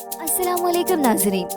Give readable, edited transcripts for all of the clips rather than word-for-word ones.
अस्सलाम वालेकुम नाज़रीन।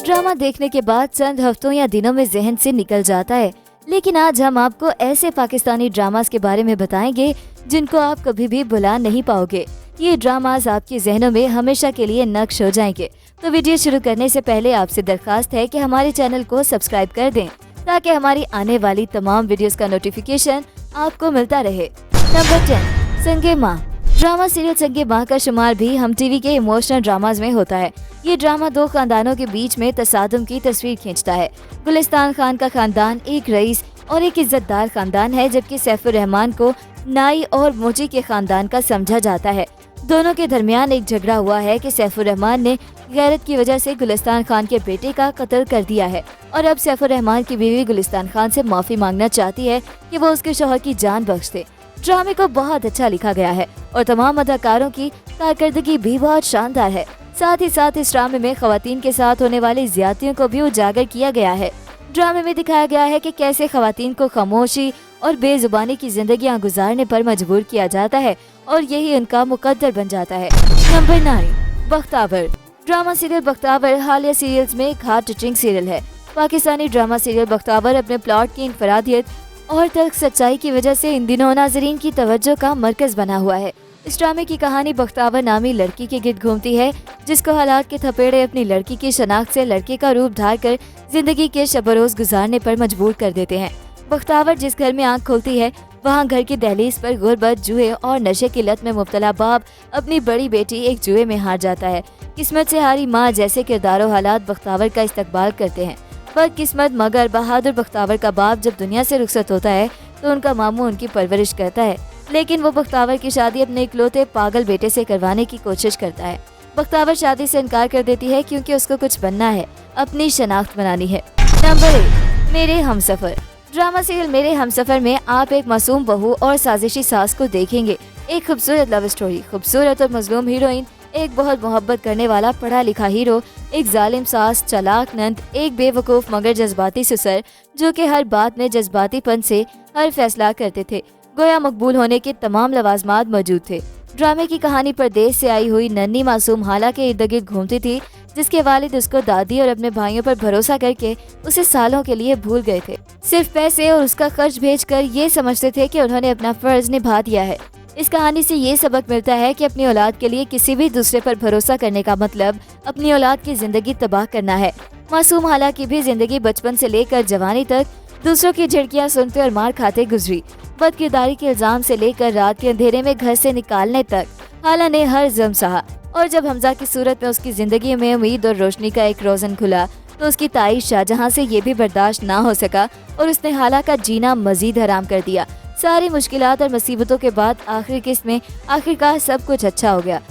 ड्रामा देखने के बाद चंद हफ्तों या दिनों में जहन से निकल जाता है, लेकिन आज हम आपको ऐसे पाकिस्तानी ड्रामास के बारे में बताएंगे जिनको आप कभी भी भुला नहीं पाओगे। ये ड्रामास आपके जहनों में हमेशा के लिए नक्श हो जाएंगे। तो वीडियो शुरू करने से पहले आपसे दरखास्त है कि हमारे चैनल को सब्सक्राइब कर दें ताकि हमारी आने वाली तमाम वीडियोस का नोटिफिकेशन आपको मिलता रहे। नंबर 10, संगे माँ। ड्रामा सीरियल संगे माँ का शुमार भी हम टीवी के इमोशनल ड्रामाज में होता है। ये ड्रामा दो खानदानों के बीच में तसादुम की तस्वीर खींचता है। गुलिस्तान खान का खानदान एक रईस और एक इज्जतदार खानदान है, जबकि सैफुर रहमान को नाई और मोची के खानदान का समझा जाता है। दोनों के दरमियान एक झगड़ा हुआ है कि सैफुर रहमान ने गैरत की वजह से गुलिस्तान खान के बेटे का कत्ल कर दिया है और अब सैफुर रहमान की बीवी गुलिस्तान खान से माफी मांगना चाहती है कि वो उसके शौहर की जान बख्श दे। ड्रामे को बहुत अच्छा लिखा गया है और तमाम अदाकारों की कारकर्दगी भी बहुत शानदार है। साथ ही साथ इस ड्रामे में खवातीन के साथ होने वाली ज्यादतियों को भी उजागर किया गया है। ड्रामे में दिखाया गया है कि कैसे खवातीन को खामोशी और बेजुबानी की जिंदगियां गुजारने पर मजबूर किया जाता है और यही उनका मुकद्दर बन जाता है। Number 9, Bakhtawar. Drama serial Bakhtawar हालिया सीरियल्स में एक हार्ट टचिंग सीरियल है। पाकिस्तानी ड्रामा सीरियल बख्तावर अपने प्लॉट की इनफरादियत और तल्ख सच्चाई की वजह से इन दिनों नाजरीन की तवज्जो का मरकज बना हुआ है। इस ड्रामे की कहानी बख्तावर नामी लड़की के गिर्द घूमती है, जिसको हालात के थपेड़े अपनी लड़की की शनाख्त से लड़के का रूप धार कर जिंदगी के शबरोज गुजारने पर मजबूर कर देते हैं। बख्तावर जिस घर में आंख खोलती है, वहाँ घर की दहलीज पर गुर्बत, जुए और नशे की लत में मुब्तला बाप अपनी बड़ी बेटी एक जुए में हार जाता है। किस्मत से हारी माँ जैसे किरदारों हालात बख्तावर का इस्तकबाल करते हैं। बदकिस्मत मगर बहादुर बख्तावर का बाप जब दुनिया से रुखसत होता है तो उनका मामू उनकी परवरिश करता है, लेकिन वो बख्तावर की शादी अपने इकलौते पागल बेटे से करवाने की कोशिश करता है। बख्तावर शादी से इनकार कर देती है क्योंकि उसको कुछ बनना है, अपनी शनाख्त बनानी है। नंबर 1, मेरे हमसफर। ड्रामा सीरियल मेरे हमसफर में आप एक मासूम बहू और साजिशी सास को देखेंगे। एक खूबसूरत लव स्टोरी, खूबसूरत और मजलूम हीरोइन, एक बहुत मोहब्बत करने वाला पढ़ा लिखा हीरो, एक जालिम सास, चालाक नंद, एक बेवकूफ मगर जज्बाती ससुर जो कि हर बात में जज्बातीपन से हर फैसला करते थे। गोया मकबूल होने के तमाम लवाजमात मौजूद थे। ड्रामे की कहानी परदेश से आई हुई नन्ही मासूम हाला के इर्द गिर्द घूमती थी, जिसके वालिद उसको दादी और अपने भाइयों पर भरोसा करके उसे सालों के लिए भूल गए थे। सिर्फ पैसे और उसका खर्च भेजकर ये समझते थे कि उन्होंने अपना फर्ज निभा दिया है। इस कहानी से ये सबक मिलता है कि अपनी औलाद के लिए किसी भी दूसरे पर भरोसा करने का मतलब अपनी औलाद की जिंदगी तबाह करना है। मासूम हाला की भी जिंदगी बचपन से लेकर जवानी तक दूसरों की झिड़कियां सुनते और मार खाते गुजरी। बदकिरदारी के इल्जाम से लेकर रात के अंधेरे में घर से निकालने तक हाला ने हर जुल्म सहा, और जब हमजा की सूरत में उसकी जिंदगी में उम्मीद और रोशनी का एक रोजन खुला तो उसकी ताई शाहजहां से ये भी बर्दाश्त ना हो सका और उसने हाला का जीना मजीद हराम कर दिया। सारी मुश्किलात और मुसीबतों के बाद आखिरी किस्त में आखिरकार सब कुछ अच्छा हो गया।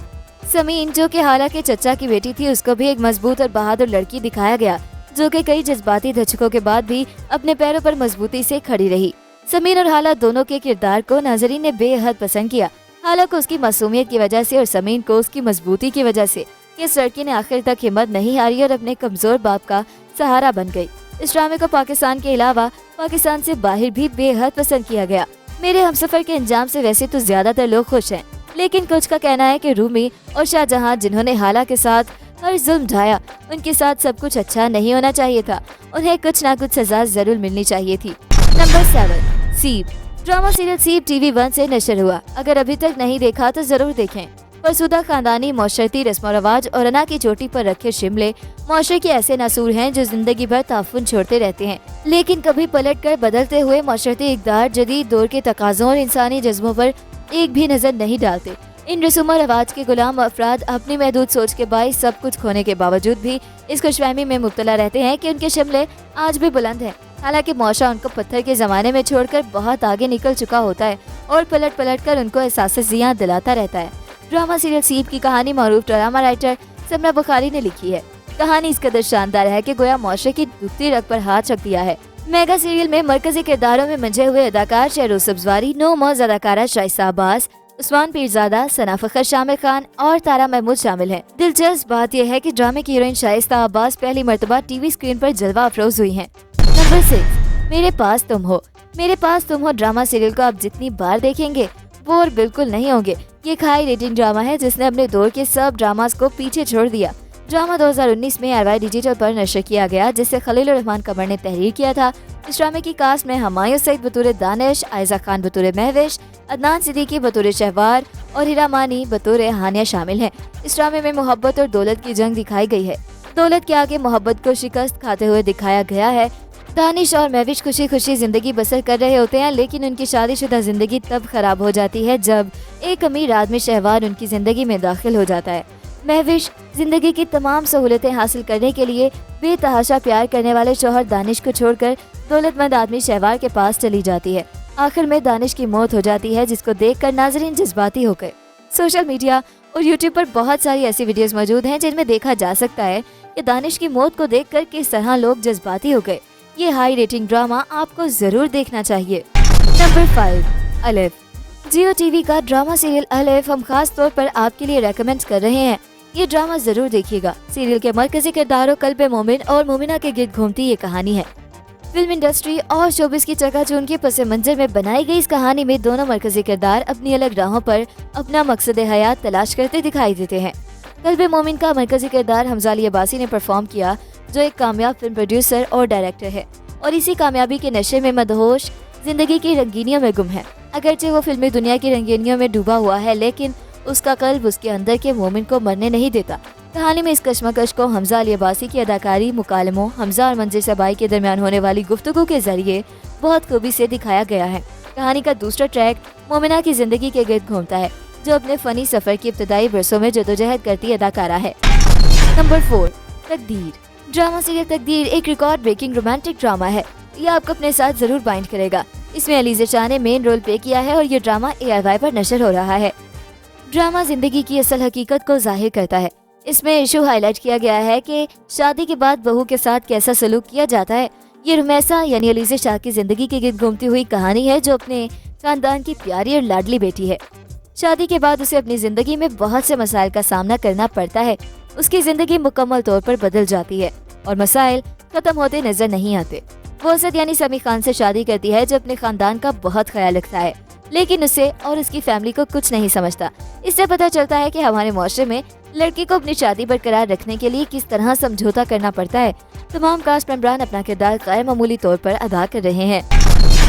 समीन जो कि हाला के चचा की बेटी थी, उसको भी एक मजबूत और बहादुर लड़की दिखाया गया जो कि कई जज्बाती धचकों के बाद भी अपने पैरों पर मजबूती से खड़ी रही। समीन और हाला दोनों के किरदार को नाजरीन ने बेहद पसंद किया। हाला को उसकी मासूमियत की वजह से और समीन को उसकी मजबूती की वजह से कि इस लड़की ने आखिर तक हिम्मत नहीं हारी और अपने कमजोर बाप का सहारा बन गई। इस ड्रामे को पाकिस्तान के अलावा पाकिस्तान से बाहर भी बेहद पसंद किया गया। मेरे हमसफर के अंजाम से वैसे तो ज्यादातर लोग खुश हैं, लेकिन कुछ का कहना है कि रूमी और शाहजहां जिन्होंने हाला के साथ हर जुल्म ढाया, उनके साथ सब कुछ अच्छा नहीं होना चाहिए था, उन्हें कुछ ना कुछ सजा जरूर मिलनी चाहिए थी। नंबर 7, सीप। ड्रामा सीरियल सीप टीवी 1 से नशर हुआ। अगर अभी तक नहीं देखा तो जरूर देखें। फरसुदा खानदानी मौशरती रस्म और रवाज और अना की चोटी पर रखे शिमले मुआशरे के ऐसे नासूर हैं जो जिंदगी भर ताफुन छोड़ते रहते हैं, लेकिन कभी पलट कर बदलते हुए मौशरती इक़दार जदीद दौर के तकाज़ों और इंसानी जज्बों पर एक भी नजर नहीं डालते। इन रसूम और रवाज के गुलाम अफराद अपनी महदूद सोच के बाईस सब कुछ खोने के बावजूद भी इस खुशफहमी में मुब्तला रहते हैं कि उनके शिमले आज भी बुलंद हैं। हालांकि मौशा उनको पत्थर के जमाने में छोड़कर बहुत आगे निकल चुका होता है और पलट पलट कर उनको एहसास दिलाता रहता है। ड्रामा सीरियल सीप की कहानी मारूफ ड्रामा राइटर समरा बुखारी ने लिखी है। कहानी इस कदर शानदार है कि गोया मुआशरे की दुखती रग पर हाथ रख दिया है। मेगा सीरियल में मरकजी किरदारों में मंझे हुए अदाकार शहरोज सब्जवारी, नो मौज अदाकारा शाइस्ता अब्बास, उस्मान पीरजादा, सना फखर, शामिर खान और तारा महमूद शामिल हैं। दिलचस्प बात यह है कि ड्रामे की हीरोइन शाइस्ता अब्बास पहली मर्तबा टीवी स्क्रीन पर जलवा अफरोज हुई हैं। नंबर 6, मेरे पास तुम हो। मेरे पास तुम हो ड्रामा सीरियल को आप जितनी बार देखेंगे बोर बिल्कुल नहीं होंगे। ये एक हाई रेटिंग ड्रामा है जिसने अपने दौर के सब ड्रामास को पीछे छोड़ दिया। ड्रामा 2019 में ARY डिजिटल पर नशर किया गया, जिसे खलीलुर रहमान कमर ने तहरीर किया था। इस ड्रामे की कास्ट में हुमायूं सईद बतौर दानिश, आयजा खान बतौर महविश, अदनान सिद्दीकी बतौर शहवार और हीरा मानी बतौर हानिया शामिल हैं। इस ड्रामे में मोहब्बत और दौलत की जंग दिखाई गई है। दौलत के आगे मोहब्बत को शिकस्त खाते हुए दिखाया गया है। दानिश और महविश खुशी खुशी जिंदगी बसर कर रहे होते हैं, लेकिन उनकी शादीशुदा जिंदगी तब खराब हो जाती है जब एक अमीर आदमी शहवार उनकी जिंदगी में दाखिल हो जाता है। महविश जिंदगी की तमाम सहूलतें हासिल करने के लिए बेतहाशा प्यार करने वाले शौहर दानिश को छोड़कर दौलतमंद आदमी शहवार के पास चली जाती है। आखिर में दानिश की मौत हो जाती है, जिसको देखकर नाजरीन जज्बाती हो गए। सोशल मीडिया और यूट्यूब पर बहुत सारी ऐसी वीडियोस मौजूद हैं जिनमें देखा जा सकता है कि दानिश की मौत को देखकर किस तरह लोग जज्बाती हो गए। ये हाई रेटिंग ड्रामा आपको जरूर देखना चाहिए। नंबर 5, अलिफ। जियो टीवी का ड्रामा सीरियल अलिफ हम खास तौर पर आपके लिए रेकमेंड कर रहे हैं। ये ड्रामा जरूर देखिएगा। सीरियल के मरकजी किरदारों कल्बे मोमिन और मोमिना के गिर्द घूमती ये कहानी है। फिल्म इंडस्ट्री और शोबिस की चकाचौंध के पस मंजर में बनाई गई इस कहानी में दोनों मरकजी किरदार अपनी अलग राहों पर अपना मकसद हयात तलाश करते दिखाई देते हैं। कल्बे मोमिन का मरकजी किरदार हमजा अली अब्बासी ने परफॉर्म किया, जो एक कामयाब फिल्म प्रोड्यूसर और डायरेक्टर है और इसी कामयाबी के नशे में मदहोश जिंदगी की रंगीनियों में गुम है। अगरचे वो फिल्मी दुनिया की रंगीनियों में डूबा हुआ है, लेकिन उसका कल्ब उसके अंदर के मोमिन को मरने नहीं देता। कहानी में इस कश्मकश को हमजा अली अब्बासी की अदाकारी, मुकालमों, हमजा और मंजिर सबाई के दरमियान होने वाली गुफ्तगू के जरिए बहुत खूबी से दिखाया गया है। कहानी का दूसरा ट्रैक मोमिना की जिंदगी के गिर्द घूमता है, जो अपने फनी सफर की इब्तदाई बरसों में जदोजहद करती अदाकारा है। नंबर 4, तकदीर। ड्रामा सीरियल तकदीर एक रिकॉर्ड ब्रेकिंग रोमांटिक ड्रामा है। ये आपको अपने साथ जरूर बाइंड करेगा। इसमें अलीज़ा शाह ने मेन रोल प्ले किया है और ये ड्रामा ARY पर नशर हो रहा है। ड्रामा जिंदगी की असल हकीकत को जाहिर करता है। इसमें इशू हाईलाइट किया गया है कि शादी के बाद बहू के साथ कैसा सलूक किया जाता है। ये रुमैसा यानी अलीज़ा शाह की जिंदगी के गिर्द घूमती हुई कहानी है, जो अपने खानदान की प्यारी और लाडली बेटी है। शादी के बाद उसे अपनी जिंदगी में बहुत से मसाइल का सामना करना पड़ता है। उसकी जिंदगी मुकम्मल तौर पर बदल जाती है और मसाइल खत्म होते नजर नहीं आते। वो असद यानी समी खान से शादी करती है, जो अपने खानदान का बहुत ख्याल रखता है, लेकिन उसे और उसकी फैमिली को कुछ नहीं समझता। इससे पता चलता है कि हमारे मुआशरे में लड़की को अपनी शादी बरकरार रखने के लिए किस तरह समझौता करना पड़ता है। तमाम कास्ट मेंबरान अपना किरदार गैर मामूली तौर पर अदा कर रहे हैं।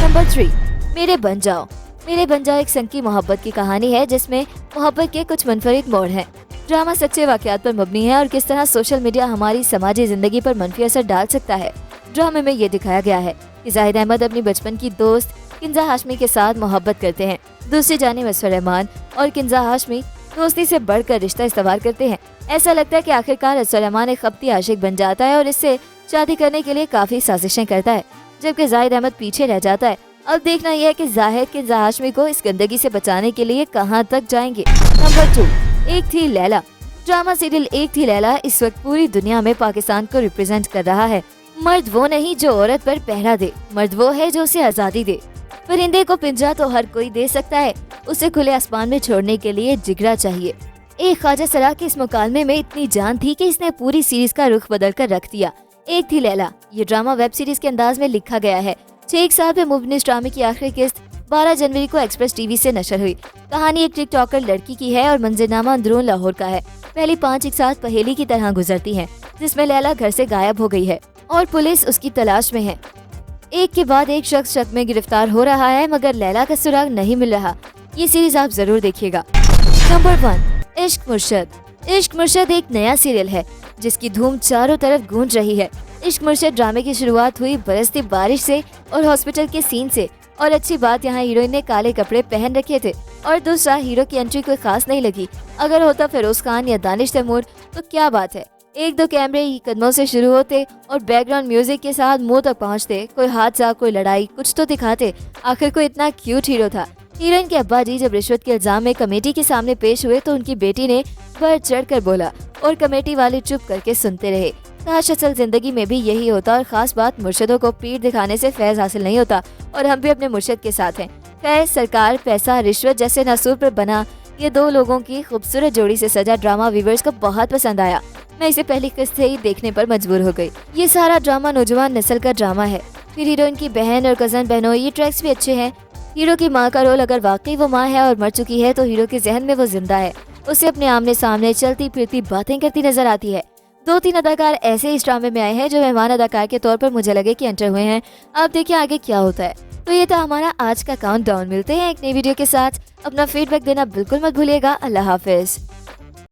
नंबर 3, मेरे बन जाओ। मेरे बन जाओ एक संकी मोहब्बत की कहानी है, जिसमें मोहब्बत के कुछ मुनफरिद मोड़ हैं। ड्रामा सच्चे वाकयात पर मबनी है और किस तरह सोशल मीडिया हमारी समाजी जिंदगी पर मनफी असर डाल सकता है। ड्रामे में ये दिखाया गया है कि जाहिद अहमद अपनी बचपन की दोस्त किंजा हाशमी के साथ मोहब्बत करते हैं। दूसरी जानिब असफर रहमान और किंजा हाशमी दोस्ती से बढ़कर रिश्ता इस्तवार करते हैं। ऐसा लगता है कि आखिरकार असफर रहमान एक खपती आशिक बन जाता है और इससे शादी करने के लिए काफी साजिशें करता है, जबकि जाहिद अहमद पीछे रह जाता है। अब देखना यह है कि जाहिद किंजा हाशमी को इस गंदगी से बचाने के लिए कहां तक जाएंगे। नंबर 2, एक थी लैला। ड्रामा सीरियल एक थी लैला इस वक्त पूरी दुनिया में पाकिस्तान को रिप्रेजेंट कर रहा है। मर्द वो नहीं जो औरत पर पहरा दे, मर्द वो है जो उसे आजादी दे। परिंदे को पिंजरा तो हर कोई दे सकता है, उसे खुले आसमान में छोड़ने के लिए जिगरा चाहिए। एक ख्वाजा सराह के इस मुकालमे में इतनी जान थी कि इसने पूरी सीरीज का रुख बदल कर रख दिया। एक थी लैला ये ड्रामा वेब सीरीज के अंदाज में लिखा गया है। 6 साल में मुबनी इस ड्रामे की आखिरी किस्त 12 जनवरी को एक्सप्रेस टीवी से नशर हुई। कहानी एक टिकटॉकर लड़की की है और मंजरनामा अंदरून लाहौर का है। पहली 5 एक साथ पहेली की तरह गुजरती है, जिसमें लैला घर से गायब हो गई है और पुलिस उसकी तलाश में है। एक के बाद एक शख्स शक में गिरफ्तार हो रहा है, मगर लैला का सुराग नहीं मिल रहा। ये सीरीज आप जरूर देखिएगा। नंबर 1, इश्क मुर्शद। इश्क मुर्शद एक नया सीरियल है जिसकी धूम चारों तरफ गूंज रही है। इश्क मुर्शद ड्रामे की शुरुआत हुई बरसती बारिश से और हॉस्पिटल के सीन से। और अच्छी बात यहाँ हीरोइन ने काले कपड़े पहन रखे थे और दूसरा हीरो की एंट्री कोई खास नहीं लगी। अगर होता फिरोज खान या दानिश तैमूर तो क्या बात है। 1-2 कैमरे कदमों से शुरू होते और बैकग्राउंड म्यूजिक के साथ मुंह तक पहुंचते। कोई हादसा, कोई लड़ाई, कुछ तो दिखाते। आखिर कोई इतना क्यूट हीरो था। हीरोइन के अब्बा जी जब रिश्वत के इल्जाम में कमेटी के सामने पेश हुए तो उनकी बेटी ने बढ़ चढ़ कर बोला और कमेटी वाले चुप करके सुनते रहे। काश असल जिंदगी में भी यही होता। और खास बात, मुर्शदों को पीठ दिखाने से फैज हासिल नहीं होता और हम भी अपने मुर्शद के साथ हैं। खैर, सरकार, पैसा, रिश्वत जैसे नासूर पर बना ये 2 लोगों की खूबसूरत जोड़ी से सजा ड्रामा व्यूअर्स को बहुत पसंद आया। मैं इसे पहली किस्त से ही देखने पर मजबूर हो गई। ये सारा ड्रामा नौजवान नस्ल का ड्रामा है। फिर हीरोइन की बहन और कजन बहनों, ये ट्रैक्स भी अच्छे हैं। हीरो की माँ का रोल, अगर वाकई वो माँ है और मर चुकी है तो हीरो के जहन में वो जिंदा है। उसे अपने आमने सामने चलती फिरती बातें करती नजर आती है। 2-3 अदाकार ऐसे इस ड्रामे में आए हैं जो मेहमान अदाकार के तौर पर मुझे लगे कि एंटर हुए हैं। अब देखिए आगे क्या होता है। तो ये था हमारा आज का काउंटडाउन। मिलते हैं एक नई वीडियो के साथ। अपना फीडबैक देना बिल्कुल मत भूलिएगा। अल्लाह हाफिज।